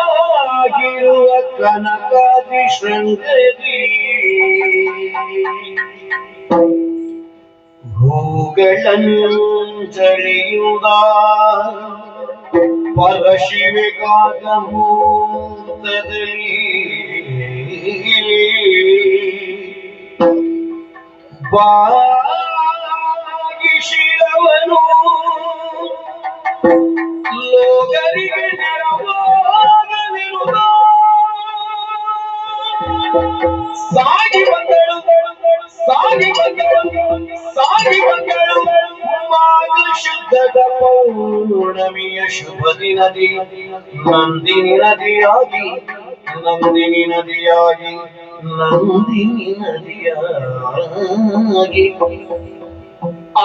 ಸೊಗಸಾಗಿರುವ ಕನಕಾದಿ ಶೃಂಗರಿ ಹೂಗಳಂಜಲಿಯುದ ಪರಶಿವೆಗಾದ ಮುಹೂರ್ತದಲ್ಲಿ ಬಾಗಿ ಶಿರವನು ಲೋಕರಿಗೆ ನೆರವಾಗಲಿರುವುದು ಸಾಗಿ ಬಂದಳು ಮಾಘ ಶುದ್ಧದ ಪೌರ್ಣಮಿಯ ಶುಭ ದಿನದಿ ನಂದಿನಿ ನದಿಯಾಗಿ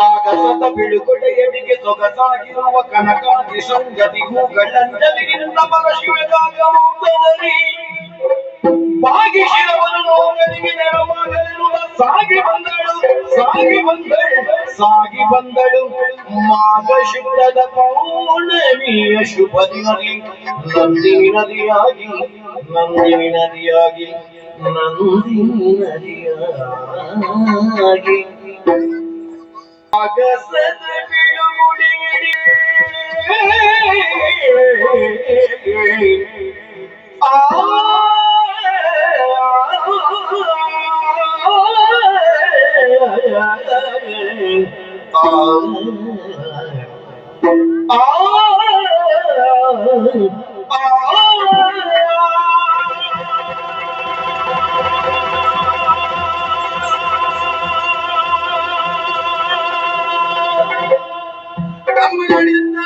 ಆಗಸದ ಬಿಳುಗುಡೆಯಡಿಗೆ ಸೊಗಸಾಗಿರುವ ಕನಕಾದಿ ಸಂಗತಿ ಹೂಗಳಂಜಲಿಗಿಂತ ಪರಶಿವೆಗಾಗ ಮುಕ್ತದಲ್ಲಿ ಬಾಗಿ ಶಿರವನ್ನು ನೋಗಲಿಗೆ ನೆರವಾಗಲಿರುವ ಸಾಗಿ ಬಂದಳು ಮಾಘ ಶುದ್ಧದ ಪೌರ್ಣಮಿಯ ಶುಭ ದಿನದಿ ನಂದಿನಿ ನದಿಯಾಗಿ ಆಗಸದ ಬಿಳುಗುಡೆಯಡಿ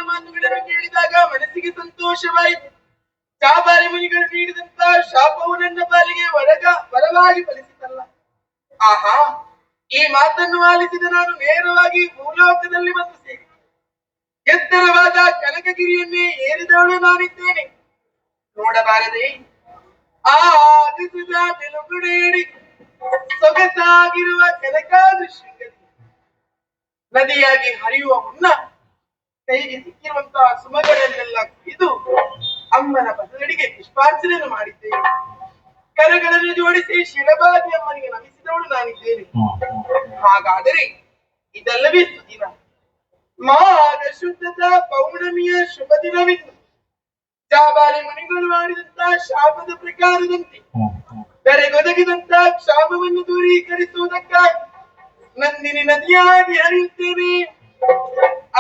ಮಾತುಗಳನ್ನು ಕೇಳಿದಾಗ ಮನಸ್ಸಿಗೆ ಸಂತೋಷವಾಯಿತು. ಚಾಬಾರಿ ಮುನಿಗಳು ನೀಡಿದಂತ ಶಾಪವು ನನ್ನ ಪಾಲಿಗೆ ವರವಾಗಿ ಫಲಿಸಿತಲ್ಲ. ಆಹಾ, ಈ ಮಾತನ್ನು ಆಲಿಸಿದ ನಾನು ನೇರವಾಗಿ ಭೂಲೋಕದಲ್ಲಿ ಬಂದು ಸೇರಿ ಎತ್ತರವಾದ ಕನಕಗಿರಿಯನ್ನೇ ಏರಿದವಳು ನಾನಿದ್ದೇನೆ. ನೋಡಬಾರದೆ ಆ ಆಗಸದ ಬೆಲುಗುಡೆಯಡಿ ಸೊಗಸಾಗಿರುವ ಕನಕಾದಿ ಶೃಂಗರಿ ನದಿಯಾಗಿ ಹರಿಯುವ ಮುನ್ನ ಕೈಗೆ ಸಿಕ್ಕಿರುವಂತಹ ಸುಮಗಳನ್ನೆಲ್ಲ ಕುಯ್ದು ಅಮ್ಮನ ಬದಲಿಗೆ ಪುಷ್ಪಾರ್ಚನೆಯನ್ನು ಮಾಡಿದ್ದೇನೆ. ಕರಗಳನ್ನು ಜೋಡಿಸಿ ಶಿರಬಾದಿ ಅಮ್ಮನಿಗೆ ನಮಿಸಿದವಳು ನಾನಿದ್ದೇನೆ. ಹಾಗಾದರೆ ಇದಲ್ಲವೇ ಸುದಿನ ಮಾಘ ಶುದ್ಧದ ಪೌರ್ಣಮಿಯ ಶುಭ ದಿನವಿದ್ದು ಜಾಬಾರಿ ಮುನಿಗಳು ಮಾಡಿದಂತಹ ಶಾಪದ ಪ್ರಕಾರದಂತೆ ಬೆರೆಗೊದಗಿದಂತಹ ಕ್ಷಾಮವನ್ನು ದೂರೀಕರಿಸುವುದಕ್ಕಾಗಿ ನಂದಿನಿ ನದಿಯಾಗಿ ಹರಿಯುತ್ತೇನೆ.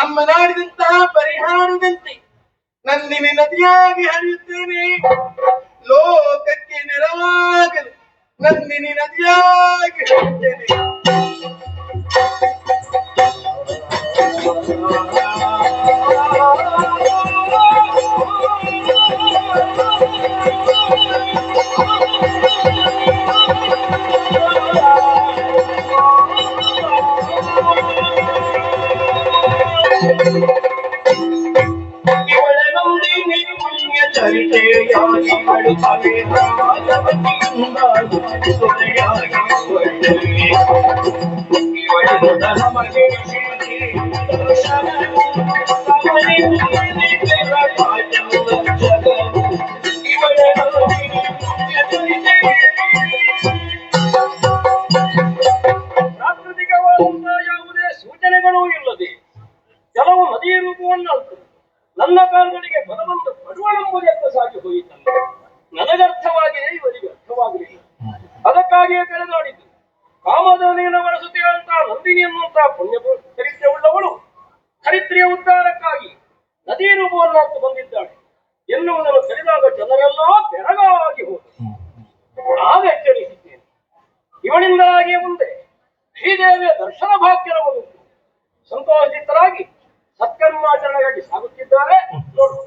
ಅಮ್ಮನಾಡಿದಂತಹ ಪರಿಹಾರದಂತೆ ನಂದಿನಿ ನದಿಯಾಗಿ ಹರಿಯುತ್ತೇನೆ. ಲೋಕಕ್ಕೆ ನೆರವಾಗಲು ನಂದಿನಿ ನದಿಯಾಗಿ ಹರಿಯುತ್ತೇನೆ. ಚರಿತೆಯಾಗಿ ಬಳುತ್ತವೆ ನಮಗೆ ಪ್ರಾಕೃತಿಕವಾದಂತಹ ಯಾವುದೇ ಸೂಚನೆಗಳೂ ಇಲ್ಲದೆ ಕೆಲವು ನದಿಯ ರೂಪವನ್ನು ನನ್ನ ಕಾಲುಗಳಿಗೆ ಬಲವಂತ ಪಡುವಳೆಂಬುದೆಂತ ಸಾಗಿ ಹೋಯಿತಲ್ಲ. ನನಗರ್ಥವಾಗಿದೆ, ಇವರಿಗೆ ಅರ್ಥವಾಗಲಿಲ್ಲ. ಅದಕ್ಕಾಗಿಯೇ ಕಳೆದಾಡಿದ್ದು. ಕಾಮದವನಿನ ಬಳಸುತ್ತಿರುವಂತಹ ನಂದಿನಿ ಎನ್ನುವಂತಹ ಪುಣ್ಯ ಚರಿತ್ರೆಯುಳ್ಳವಳು ಚರಿತ್ರೆಯ ಉದ್ಧಾರಕ್ಕಾಗಿ ನದಿ ರೂಪವನ್ನಂತೂ ಬಂದಿದ್ದಾಳೆ ಎನ್ನುವುದನ್ನು ತಿಳಿದಾಗ ಜನರೆಲ್ಲ ಬೆರಗಾಗಿ ಹೋದರು. ಆಗ ಎಚ್ಚರಿಸಿದ್ದೇನೆ, ಇವನಿಂದಾಗಿಯೇ ಮುಂದೆ ಶ್ರೀದೇವಿಯ ದರ್ಶನ ಭಾಗ್ಯರಬಹುದು. ಸಂತೋಷಿತರಾಗಿ ಸತ್ಕರ್ಮಾಚರಣೆಗಾಗಿ ಸಾಗುತ್ತಿದ್ದಾರೆ. ನೋಡು,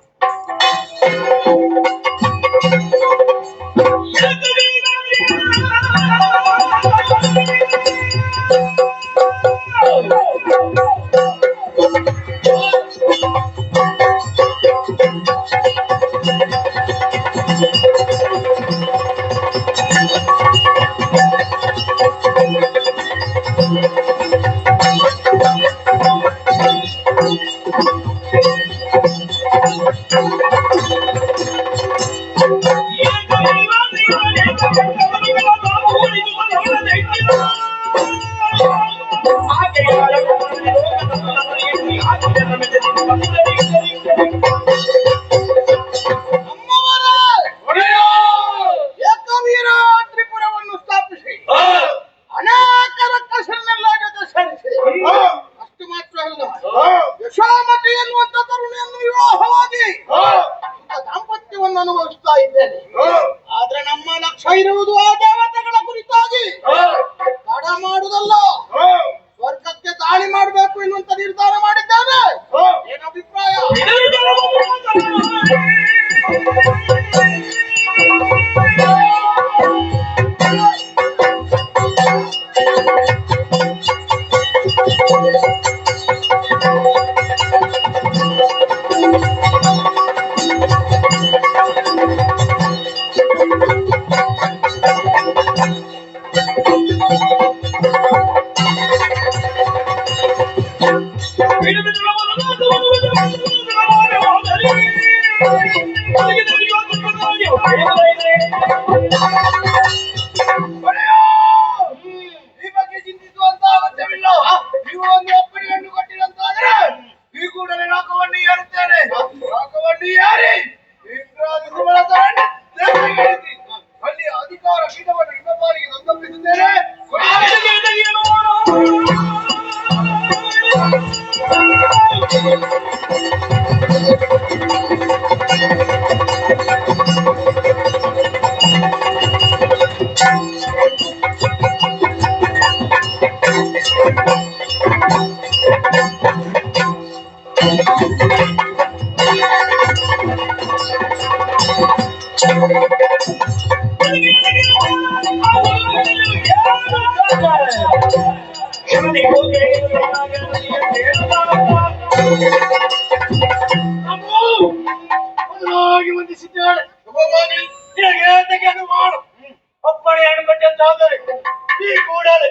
ಏಕವೀರ ತ್ರಿಪುರವನ್ನು ಸ್ಥಾಪಿಸಿ ಅನೇಕ ರಕ್ಕಸರನ್ನೆಲ್ಲ ಜೊತೆ ಸೇರಿಸಿ ಅಷ್ಟು ಮಾತ್ರ ಅಲ್ಲ, ಯಶೋಮತಿ ಎನ್ನುವಂತ ತರುಣಿಯನ್ನು ವಿವಾಹವಾಗಿ ದಾಂಪತ್ಯವನ್ನು ಅನುಭವಿಸ್ತಾ ಇದ್ದೇನೆ. ಆದ್ರೆ ನಮ್ಮ ಲಕ್ಷ್ಯ ಇರುವುದು ಆ ದೇವತೆಗಳ ಕುರಿತಾಗಿ. ತಡ ಮಾಡುವುದಲ್ಲ, ಸ್ವರ್ಗಕ್ಕೆ ದಾಳಿ ಮಾಡಬೇಕು ಎನ್ನುವಂತ ನಿರ್ಧಾರ ಮಾಡಿದ್ದೇನೆ. ಏನು ಅಭಿಪ್ರಾಯ? ಈ ಬಗ್ಗೆ ಚಿಂತಿಸುವಂತ ಅಗತ್ಯವಿಲ್ಲ. ನೀವು ಒಂದು ಒಪ್ಪಣೆಯನ್ನು ಕೊಟ್ಟಿರಂತಾದ್ರೆ ಈ ಕೂಡಲೇ ಲೋಕವನ್ನು ಏರುತ್ತೇನೆ. ಲೋಕವನ್ನು ಏರಿ ಇಂದ್ರಾದಿ ಸುಮಲತರನ್ನು ದೇವರಿಗೆ ಅಲ್ಲಿ ಅಧಿಕಾರ ಪೀಠವನ್ನು ನಿಮ್ಮ ಪಾಲಿಗೆ ಸಂತಪಿಸುತ್ತೇನೆ. ವಂದಿಸಿದ್ದೇನೆ. ಶುಭವಾಗಲಿ. ನಿನಗೆ ತೆಗೆದು ಮಾಡು. ಒಪ್ಪಣೆಯನ್ನು ಕೊಟ್ಟಂತಾದರೆ ಈ ಕೂಡಲೇ